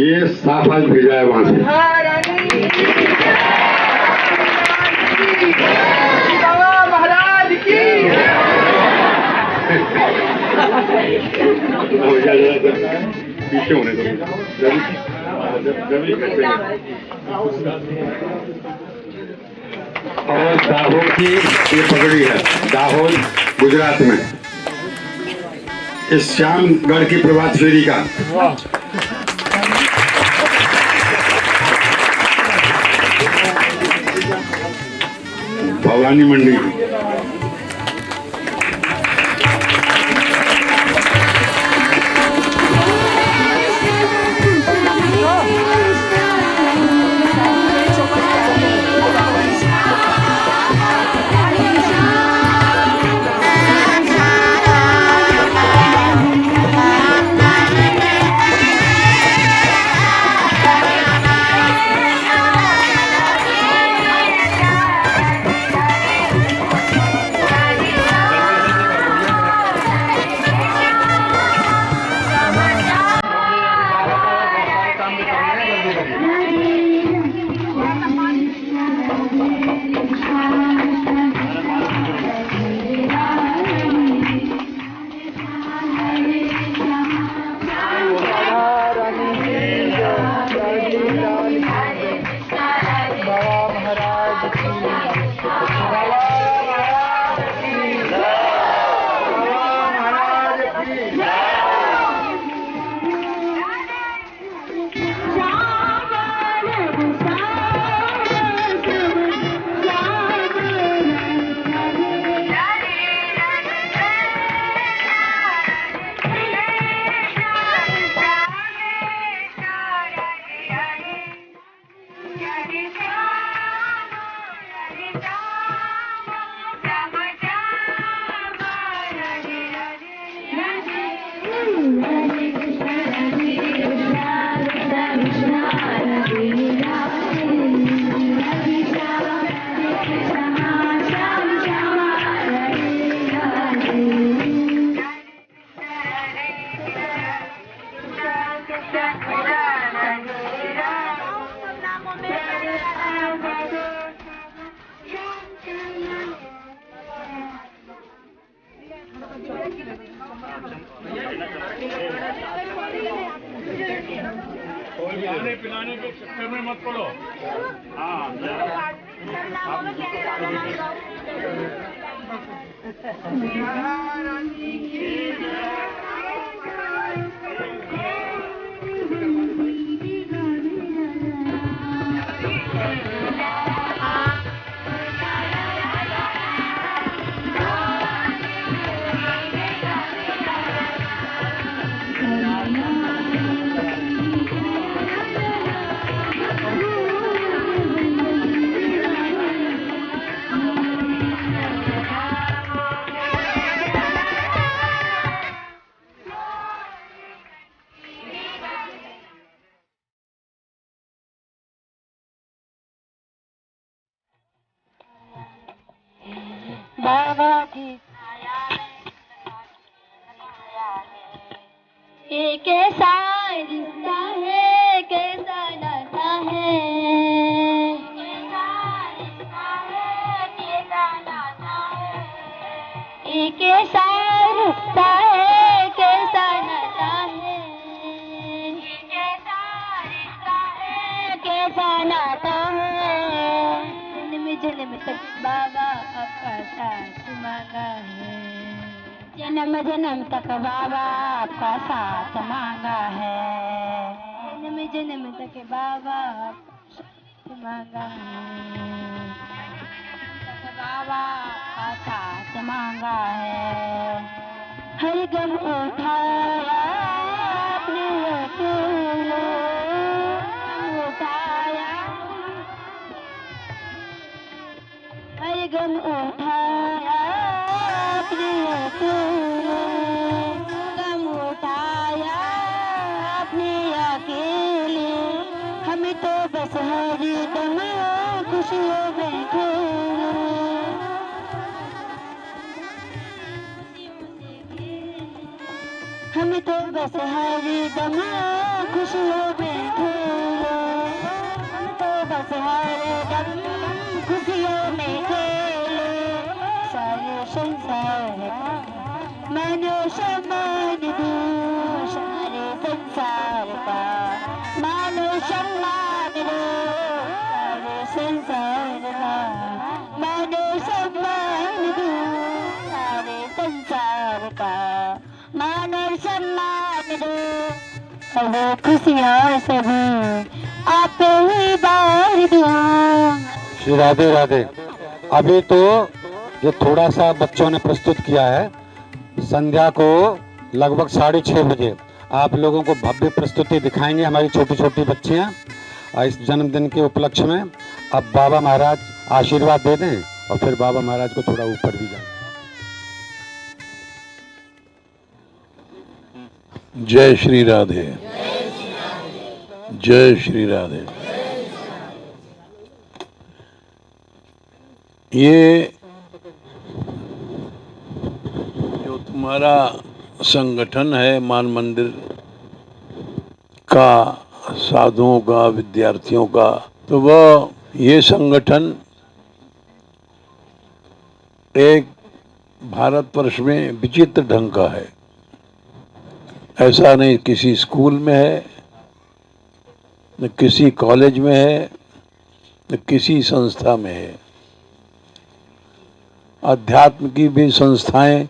ये साफल भेजा है वहां से। बाबा महाराज की पीछे होने दो। और दाहोद की ये पगड़ी है, दाहोद गुजरात में, इस श्यामगढ़ की प्रभात फेरी का। भवानी मंडी पिलाने के चक्कर में मत पड़ो। हाँ बाबा जी ये कैसा रिश्ता है, कैसा नाता है, ये कैसा रिश्ता है, कैसा नाता है, कैसा नाता है। जन्म तक बाबा आपका साथ मांगा है, जन्म जन्म तक बाबा आपका साथ मांगा है, जन्म जन्म तक बाबा आपका साथ मांगा है, तक बाबा आपका साथ मांगा है। हर गम उठाया आपने अकेले, उठाया हर गम उठाया आपने अकेले, गम उठाया आपने अकेले, हमें तो बस हर दम खुशियों में खेले, हमें तो बस हर दम खुशियों में हरदम खुशियों में खेले सारे संसार का मनुष्य मान दो सारे संसार का मनुष्य मान दो सारे संसार का मनुष्य मान दो सारे संसार का मनुष्य मान दो वो खुशियाँ सब आप ही बार दो। श्री राधे राधे। अभी तो ये थोड़ा सा बच्चों ने प्रस्तुत किया है। संध्या को लगभग 6:30 बजे आप लोगों को भव्य प्रस्तुति दिखाएंगे हमारी छोटी छोटी बच्चियां और इस जन्मदिन के उपलक्ष्य में अब बाबा महाराज आशीर्वाद दे दें और फिर बाबा महाराज को थोड़ा ऊपर भी जाए। जय श्री राधे, जय श्री राधे। ये जो तुम्हारा संगठन है मान मंदिर का, साधुओं का, विद्यार्थियों का, तो वह ये संगठन एक भारतवर्ष में विचित्र ढंग का है। ऐसा नहीं किसी स्कूल में है, न किसी कॉलेज में है, न किसी संस्था में है। अध्यात्म की भी संस्थाएं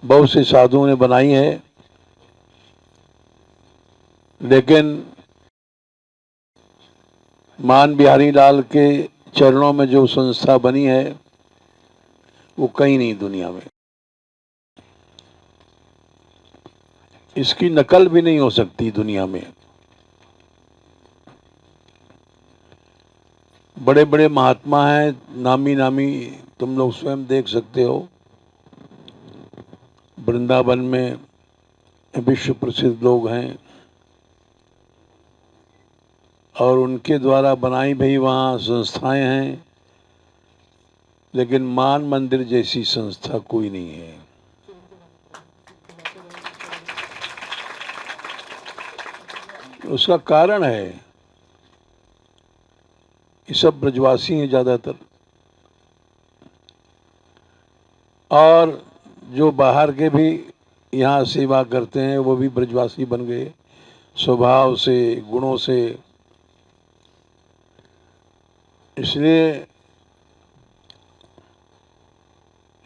बहुत से साधुओं ने बनाई है, लेकिन मान बिहारी लाल के चरणों में जो संस्था बनी है वो कहीं नहीं दुनिया में। इसकी नकल भी नहीं हो सकती दुनिया में। बड़े बड़े महात्मा हैं, नामी नामी, तुम लोग स्वयं देख सकते हो। वृंदावन में विश्व प्रसिद्ध लोग हैं और उनके द्वारा बनाई भई वहाँ संस्थाएं हैं, लेकिन मान मंदिर जैसी संस्था कोई नहीं है। उसका कारण है ये सब ब्रजवासी हैं ज़्यादातर, और जो बाहर के भी यहाँ सेवा करते हैं वो भी ब्रजवासी बन गए स्वभाव से, गुणों से। इसलिए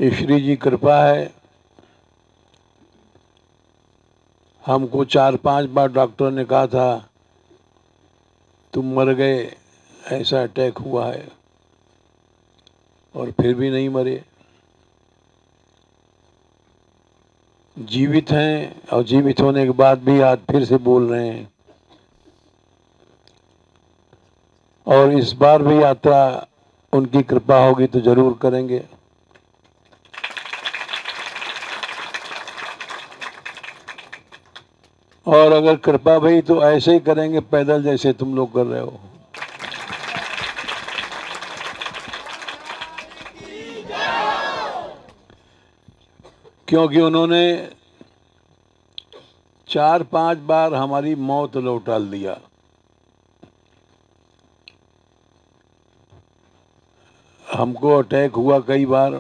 ईश्वरी जी कृपा है। हमको 4-5 बार डॉक्टर ने कहा था तुम मर गए, ऐसा अटैक हुआ है, और फिर भी नहीं मरे। जीवित हैं और जीवित होने के बाद भी आज फिर से बोल रहे हैं। और इस बार भी यात्रा उनकी कृपा होगी तो जरूर करेंगे। और अगर कृपा भई तो ऐसे ही करेंगे पैदल जैसे तुम लोग कर रहे हो। क्योंकि उन्होंने 4-5 बार हमारी मौत लौटा दिया। हमको अटैक हुआ कई बार,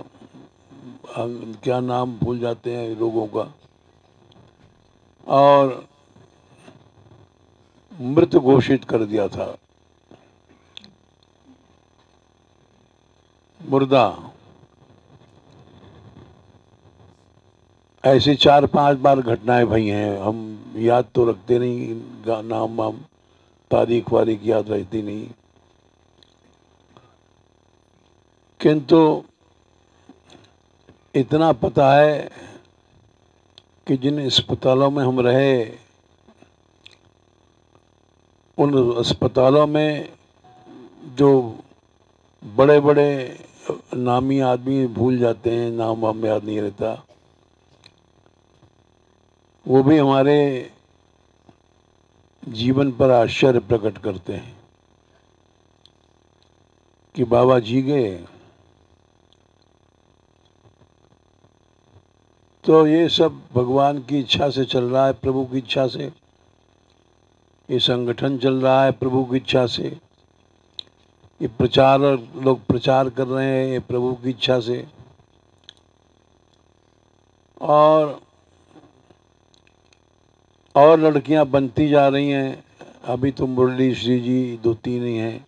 हम क्या नाम भूल जाते हैं लोगों का, और मृत घोषित कर दिया था, मुर्दा। ऐसी 4-5 बार घटनाएं भई हैं। हम याद तो रखते नहीं, नाम वाम तारीख वारीख याद रहती नहीं, किंतु इतना पता है कि जिन अस्पतालों में हम रहे, उन अस्पतालों में जो बड़े बड़े नामी आदमी भूल जाते हैं, नाम वाम याद नहीं रहता, वो भी हमारे जीवन पर आश्चर्य प्रकट करते हैं कि बाबा जी गए। तो ये सब भगवान की इच्छा से चल रहा है, प्रभु की इच्छा से। ये संगठन चल रहा है प्रभु की इच्छा से। कि लोग प्रचार कर रहे हैं प्रभु की इच्छा से, और लड़कियां बनती जा रही हैं। अभी तो मुरली श्री जी 2-3 ही हैं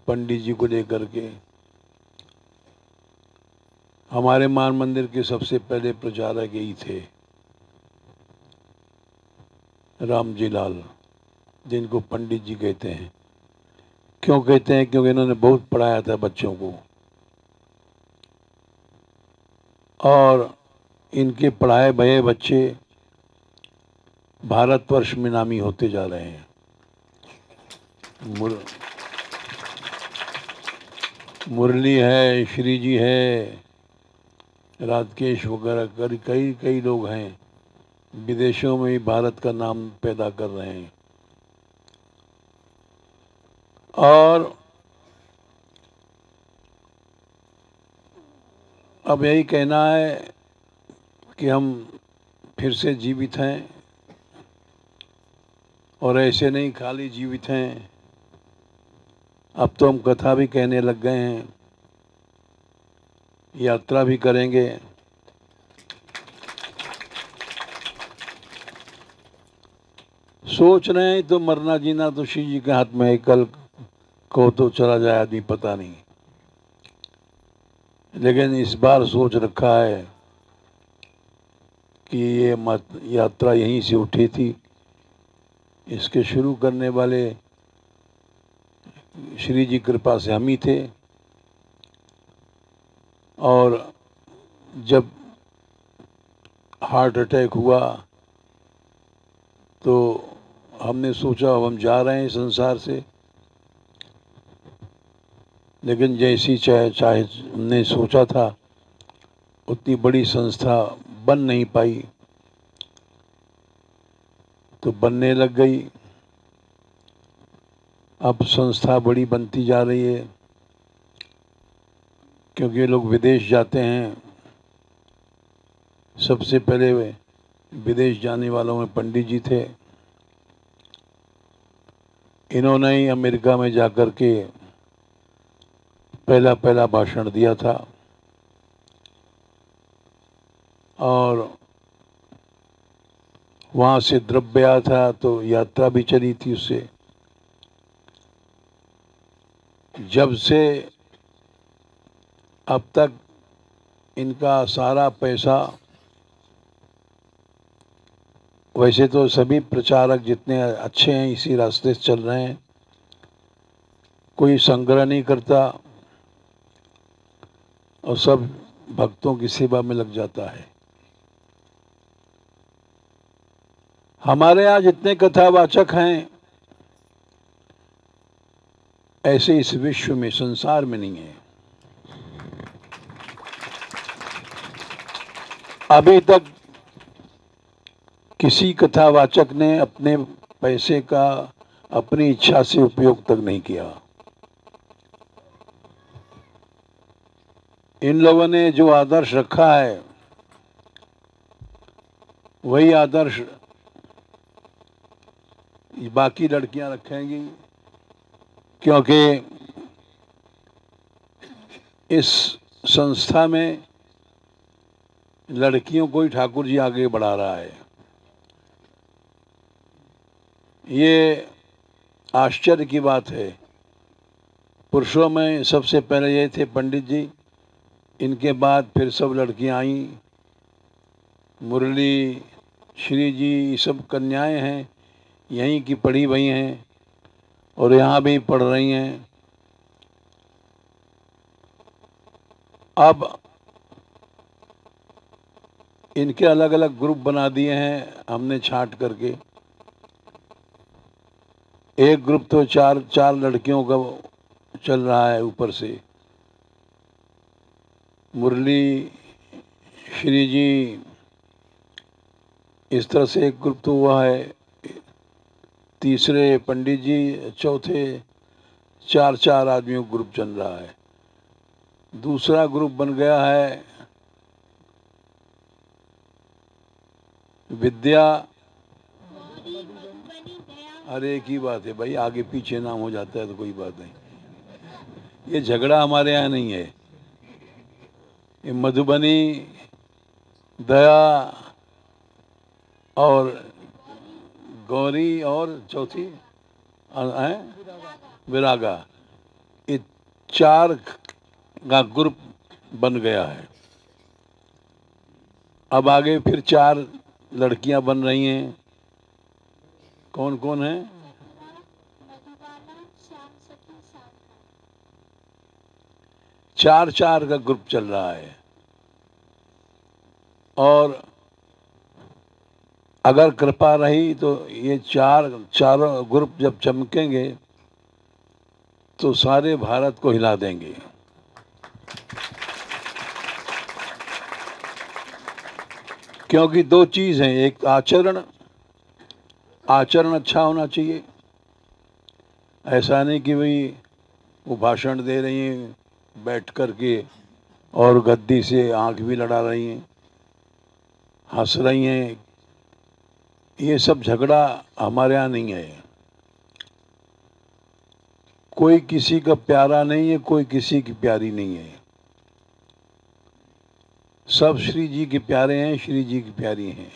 पंडित जी को लेकर के। हमारे मान मंदिर के सबसे पहले प्रचारक यही थे, राम जी लाल, जिनको पंडित जी कहते हैं। क्यों कहते हैं? क्योंकि इन्होंने बहुत पढ़ाया था बच्चों को, और इनके पढ़ाए भये बच्चे भारतवर्ष में नामी होते जा रहे हैं। मुरली है, श्री जी है, राजकेश वगैरह कई लोग हैं, विदेशों में भी भारत का नाम पैदा कर रहे हैं। और अब यही कहना है कि हम फिर से जीवित हैं, और ऐसे नहीं खाली जीवित हैं, अब तो हम कथा भी कहने लग गए हैं, यात्रा भी करेंगे। सोच रहे हैं तो मरना जीना तो शिव जी के हाथ में है, कल को तो चला जाए आदमी, पता नहीं। लेकिन इस बार सोच रखा है कि ये यात्रा यहीं से उठी थी। इसके शुरू करने वाले श्री जी कृपा से हम ही थे, और जब हार्ट अटैक हुआ तो हमने सोचा अब हम जा रहे हैं संसार से। लेकिन जैसी चाहे हमने सोचा था, उतनी बड़ी संस्था बन नहीं पाई, तो बनने लग गई। अब संस्था बड़ी बनती जा रही है, क्योंकि लोग विदेश जाते हैं। सबसे पहले विदेश जाने वालों में पंडित जी थे। इन्होंने ही अमेरिका में जाकर के पहला भाषण दिया था, और वहाँ से द्रव्य आया था, तो यात्रा भी चली थी उससे। जब से अब तक इनका सारा पैसा, वैसे तो सभी प्रचारक जितने अच्छे हैं इसी रास्ते से चल रहे हैं, कोई संग्रह नहीं करता और सब भक्तों की सेवा में लग जाता है। हमारे यहाँ जितने कथावाचक हैं, ऐसे इस विश्व में, संसार में नहीं है। अभी तक किसी कथावाचक ने अपने पैसे का अपनी इच्छा से उपयोग तक नहीं किया। इन लोगों ने जो आदर्श रखा है, वही आदर्श बाकी लड़कियां रखेंगी, क्योंकि इस संस्था में लड़कियों को ही ठाकुर जी आगे बढ़ा रहा है। ये आश्चर्य की बात है। पुरुषों में सबसे पहले ये थे पंडित जी, इनके बाद फिर सब लड़कियां आईं। मुरली, श्री जी, सब कन्याएं हैं, यहीं की पढ़ी हुई हैं और यहाँ भी पढ़ रही हैं। अब इनके अलग अलग ग्रुप बना दिए हैं हमने छांट करके। एक ग्रुप तो चार लड़कियों का चल रहा है ऊपर से, मुरली, श्री जी, इस तरह से एक ग्रुप तो हुआ है। तीसरे पंडित जी, चौथे, चार आदमियों का ग्रुप चल रहा है। दूसरा ग्रुप बन गया है विद्या। अरे एक ही बात है भाई, आगे पीछे नाम हो जाता है तो कोई बात नहीं। ये झगड़ा हमारे यहाँ नहीं है। ये मधुबनी, दया और गौरी और चौथी है विरागा, ये 4 का ग्रुप बन गया है। अब आगे फिर 4 लड़कियां बन रही हैं। कौन कौन है? चार का ग्रुप चल रहा है। और अगर कृपा रही तो ये चारों ग्रुप जब चमकेंगे तो सारे भारत को हिला देंगे। क्योंकि 2 चीज हैं, एक आचरण अच्छा होना चाहिए। ऐसा नहीं कि भाई वो भाषण दे रही हैं बैठ करके और गद्दी से आंख भी लड़ा रही हैं, हंस रही हैं। ये सब झगड़ा हमारे यहाँ नहीं है। कोई किसी का प्यारा नहीं है, कोई किसी की प्यारी नहीं है। सब श्री जी के प्यारे हैं, श्री जी की प्यारी हैं।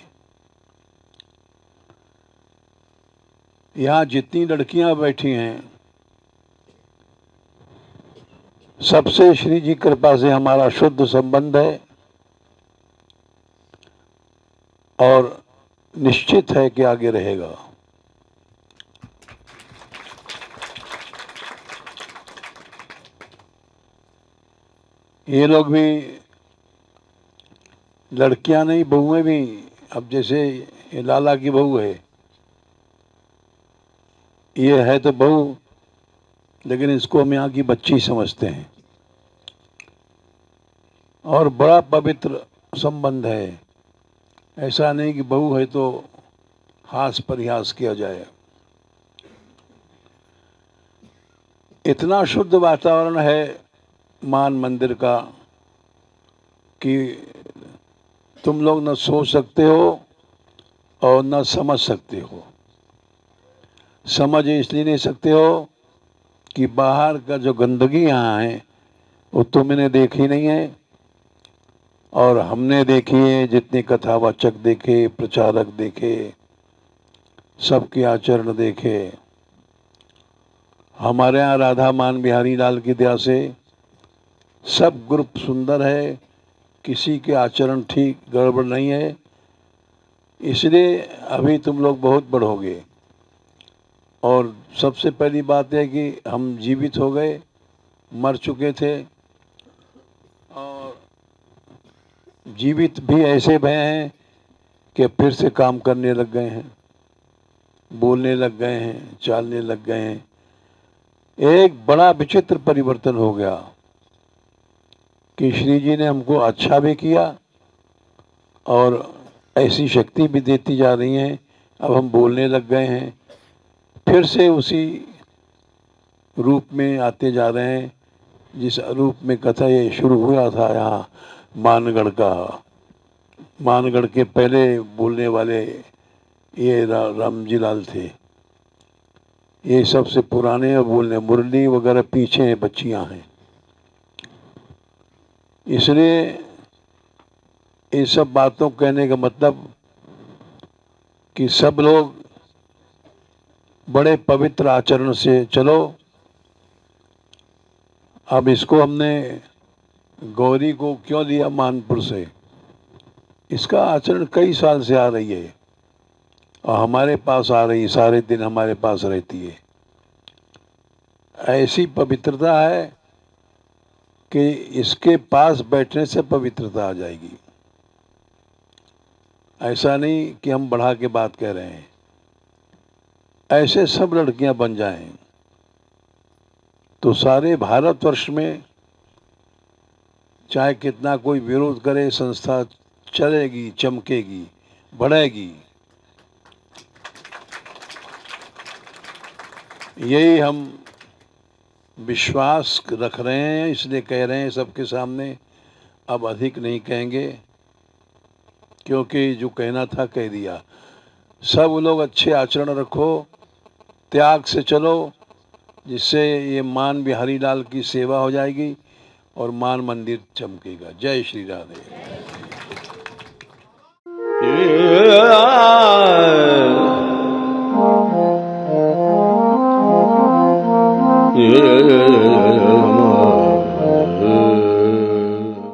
यहाँ जितनी लड़कियां बैठी हैं, सबसे श्री जी कृपा से हमारा शुद्ध संबंध है और निश्चित है कि आगे रहेगा। ये लोग भी लड़कियां नहीं, बहुएं भी। अब जैसे ये लाला की बहू है, ये है तो बहू, लेकिन इसको हम यहाँ की बच्ची समझते हैं और बड़ा पवित्र संबंध है। ऐसा नहीं कि बहू है तो हास परिहास किया जाए। इतना शुद्ध वातावरण है मान मंदिर का कि तुम लोग न सोच सकते हो और न समझ सकते हो। समझ इसलिए नहीं सकते हो कि बाहर का जो गंदगी यहाँ है वो तुमने देखी नहीं है और हमने देखी है। जितने कथावाचक देखे, प्रचारक देखे, सबके आचरण देखे। हमारे यहाँ राधा मान बिहारी लाल की दया से सब ग्रुप सुंदर है, किसी के आचरण ठीक गड़बड़ नहीं है। इसलिए अभी तुम लोग बहुत बढ़ोगे। और सबसे पहली बात है कि हम जीवित हो गए, मर चुके थे और जीवित भी ऐसे भय हैं कि फिर से काम करने लग गए हैं, बोलने लग गए हैं, चालने लग गए हैं। एक बड़ा विचित्र परिवर्तन हो गया कि श्री जी ने हमको अच्छा भी किया और ऐसी शक्ति भी देती जा रही हैं। अब हम बोलने लग गए हैं, फिर से उसी रूप में आते जा रहे हैं जिस रूप में कथा ये शुरू हुआ था यहाँ मानगढ़ का। मानगढ़ के पहले बोलने वाले ये रामजी लाल थे। ये सबसे पुराने बोलने, मुरली वगैरह पीछे बच्चियां हैं। इसलिए ये सब बातों कहने का मतलब कि सब लोग बड़े पवित्र आचरण से चलो। अब इसको हमने गौरी को क्यों लिया मानपुर से? इसका आचरण कई साल से आ रही है और हमारे पास आ रही, सारे दिन हमारे पास रहती है। ऐसी पवित्रता है कि इसके पास बैठने से पवित्रता आ जाएगी। ऐसा नहीं कि हम बढ़ा के बात कह रहे हैं। ऐसे सब लड़कियां बन जाएं तो सारे भारतवर्ष में चाहे कितना कोई विरोध करे, संस्था चलेगी, चमकेगी, बढ़ेगी। यही हम विश्वास रख रहे हैं, इसलिए कह रहे हैं सबके सामने। अब अधिक नहीं कहेंगे क्योंकि जो कहना था कह दिया। सब लोग अच्छे आचरण रखो, त्याग से चलो, जिससे ये मान बिहारी लाल की सेवा हो जाएगी और मान मंदिर चमकेगा। जय श्री राधे।